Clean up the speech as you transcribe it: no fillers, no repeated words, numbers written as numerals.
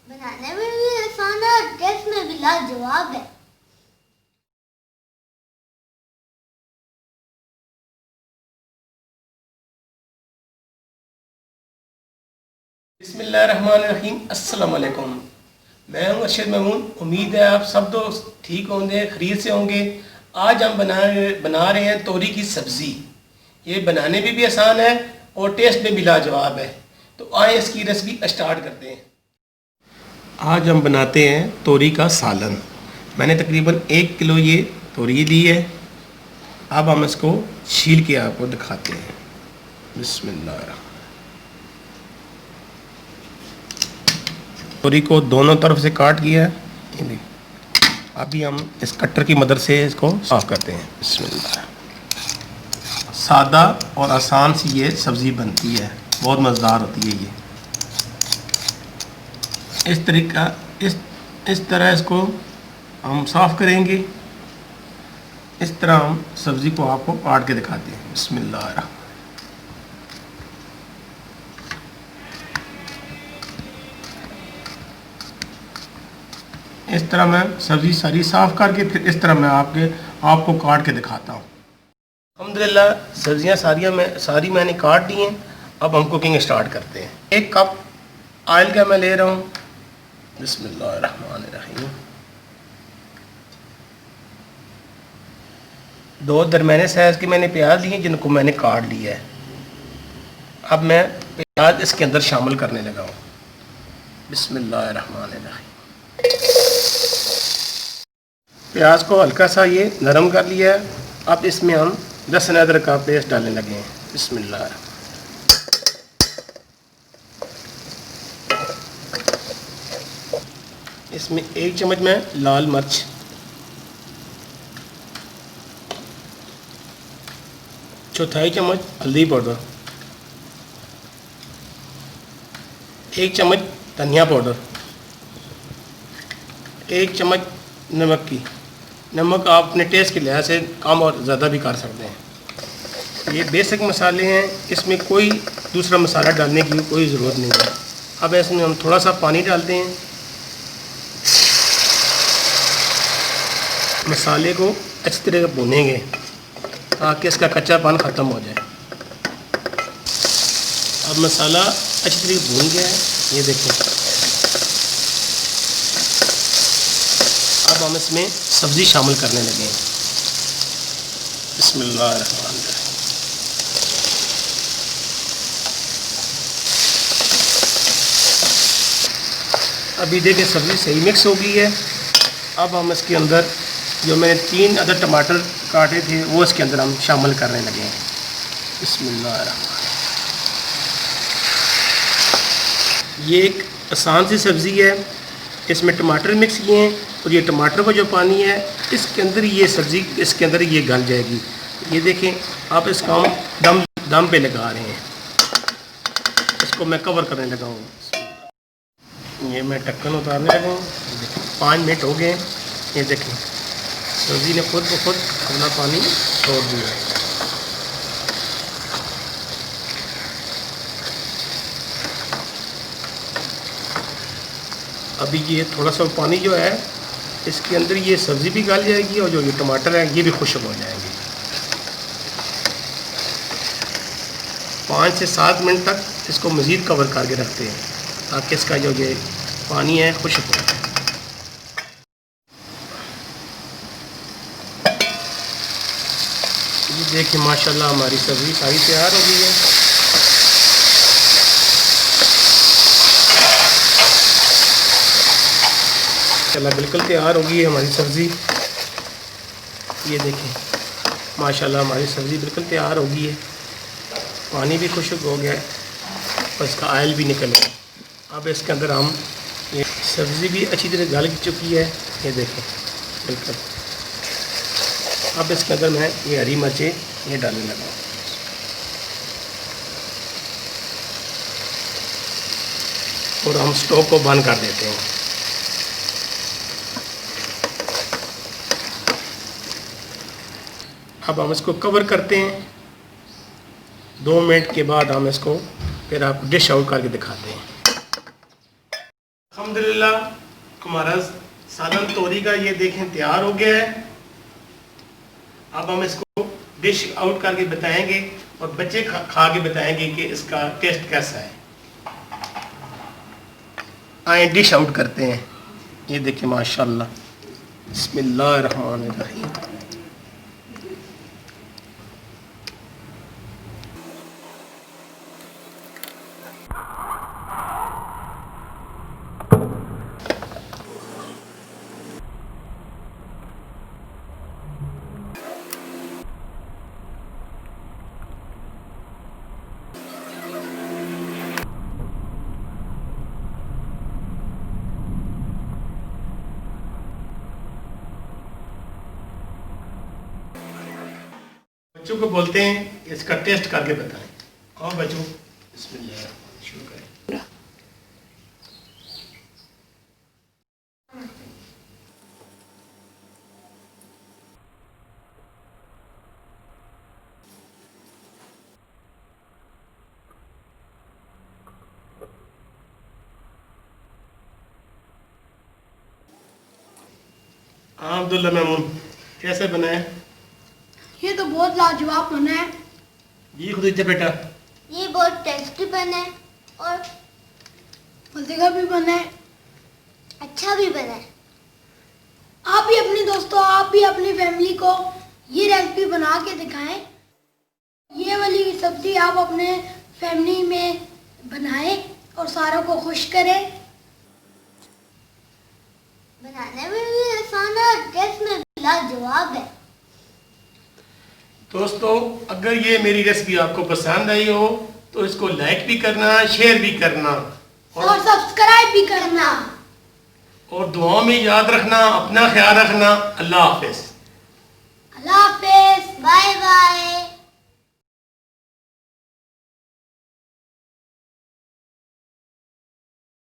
बनाने में भी आसान है और टेस्ट में भी लाजवाब है। बिस्मिल्लाहिर्रहमानिर्रहीम। अस्सलाम वालेकुम। मैं हूं अरशद ममून। उम्मीद है आप सब दोस्त ठीक होंगे, खरीद से होंगे। आज हम बना रहे हैं तोरी की सब्ज़ी। ये बनाने में भी आसान है और टेस्ट में भी लाजवाब है। तो आए इसकी रेसिपी स्टार्ट करते हैं। आज हम बनाते हैं तोरी का सालन। मैंने तकरीबन 1 किलो ये तोरी ली है। अब हम इसको छील के आपको दिखाते हैं। बिस्मिल्लाह। तोरी को दोनों तरफ से काट लिया है। ये देखिए, अभी हम इस कटर की मदद से इसको साफ करते हैं। बिस्मिल्लाह। सादा और आसान सी ये सब्ज़ी बनती है, बहुत मज़ेदार होती है ये। इस तरह इसको हम साफ़ करेंगे। इस तरह हम सब्ज़ी को आपको काट के दिखाते हैं। बिस्मिल्लाह। इस तरह मैं सब्ज़ी सारी साफ़ करके फिर इस तरह मैं आपको काट के दिखाता हूँ। अल्हम्दुलिल्लाह सब्ज़ियाँ सारी मैंने काट दी हैं। अब हम कुकिंग स्टार्ट करते हैं। 1 कप ऑयल का मैं ले रहा हूँ। बिस्मिल्लाहिर्रहमानिर्रहीम। 2 दरमियाने साइज़ के मैंने प्याज लिए जिनको मैंने काट लिया है। अब मैं प्याज इसके अंदर शामिल करने लगा हूँ। बिस्मिल्लाहिर्रहमानिर्रहीम। प्याज को हल्का सा ये नरम कर लिया है। अब इसमें हम लहसुन अदरक का पेस्ट डालने लगे हैं। बिस्मिल्लाह। इसमें 1 चम्मच में लाल मिर्च, 1/4 चम्मच हल्दी पाउडर, 1 चम्मच धनिया पाउडर, 1 चम्मच नमक आप अपने टेस्ट के लिहाज से कम और ज़्यादा भी कर सकते हैं। ये बेसिक मसाले हैं, इसमें कोई दूसरा मसाला डालने की कोई ज़रूरत नहीं है। अब इसमें हम थोड़ा सा पानी डालते हैं। मसाले को अच्छी तरह से भूनेंगे ताकि इसका कच्चापन ख़त्म हो जाए। अब मसाला अच्छी तरह भून गया है, ये देखें। अब हम इसमें सब्ज़ी शामिल करने लगे हैं। बिस्मिल्लाहिर्रहमानिर्रहीम। अभी देखिए सब्ज़ी सही मिक्स हो गई है। अब हम इसके अंदर जो मैंने 3 अदर टमाटर काटे थे वो इसके अंदर हम शामिल करने लगे हैं। बिस्मिल्लाहिर्रहमानिर्रहीम। ये एक आसान सी सब्ज़ी है। इसमें टमाटर मिक्स किए हैं और ये टमाटर का जो पानी है इसके अंदर ये सब्ज़ी इसके अंदर ये गल जाएगी। ये देखें, आप इसका हम दम पे लगा रहे हैं। इसको मैं कवर करने लगा हूँ। ये मैं ढक्कन उतारने लगा हूँ। 5 मिनट हो गए। ये देखें सब्ज़ी ने खुद ब खुद अपना पानी छोड़ दिया है। अभी ये थोड़ा सा पानी जो है इसके अंदर ये सब्ज़ी भी गल जाएगी और जो ये टमाटर है ये भी खुश्क हो जाएंगे। 5 से 7 मिनट तक इसको मज़ीद कवर करके रखते हैं ताकि इसका जो ये पानी है खुश्क हो। ये देखिए माशाल्लाह हमारी सब्ज़ी सारी तैयार हो गई है। चला बिल्कुल तैयार हो गई है हमारी सब्ज़ी। ये देखें माशाल्लाह हमारी सब्ज़ी बिल्कुल तैयार हो गई है। पानी भी खुश्क हो गया है और इसका ऑयल भी निकल गया। अब इसके अंदर हम ये सब्ज़ी भी अच्छी तरह गल चुकी है। ये देखें बिल्कुल। अब इसके अंदर मैं ये हरी मिर्चें ये डालने लगा और हम स्टोव को बंद कर देते हैं। अब हम इसको कवर करते हैं। 2 मिनट के बाद हम इसको फिर आपको डिश आउट करके दिखाते हैं। अल्हम्दुलिल्लाह हमारा सालन तोरी का ये देखें तैयार हो गया है। अब हम इसको डिश आउट करके बताएंगे और बच्चे खा के बताएंगे कि इसका टेस्ट कैसा है। आए डिश आउट करते हैं। ये देखें माशाल्लाह, बिस्मिल्लाहिर्रहमानिर्रहीम। बच्चों को बोलते हैं इसका टेस्ट करके बताएं। और बच्चों बिस्मिल्लाह शुरू करें। हाँ अब्दुल्ला मेमून, कैसे बनाए? ये तो बहुत लाजवाब बना है। जी खुदीजा बेटा, ये बहुत टेस्टी बना है और मज़ेदार भी बना है। अच्छा भी बना है। आप भी अपने दोस्तों, आप भी अपनी फैमिली को ये रेसिपी बना के दिखाएं। ये वाली सब्जी आप अपने फैमिली में बनाएं और सारों को खुश करें। बनाने में भी आसान है और टेस्ट में भी लाजवाब है। दोस्तों अगर ये मेरी रेसिपी आपको पसंद आई हो तो इसको लाइक भी करना, शेयर भी करना और सब्सक्राइब भी करना। और दुआओं में याद रखना। अपना ख्याल रखना। अल्लाह हाफिज। अल्लाह हाफ़िज़।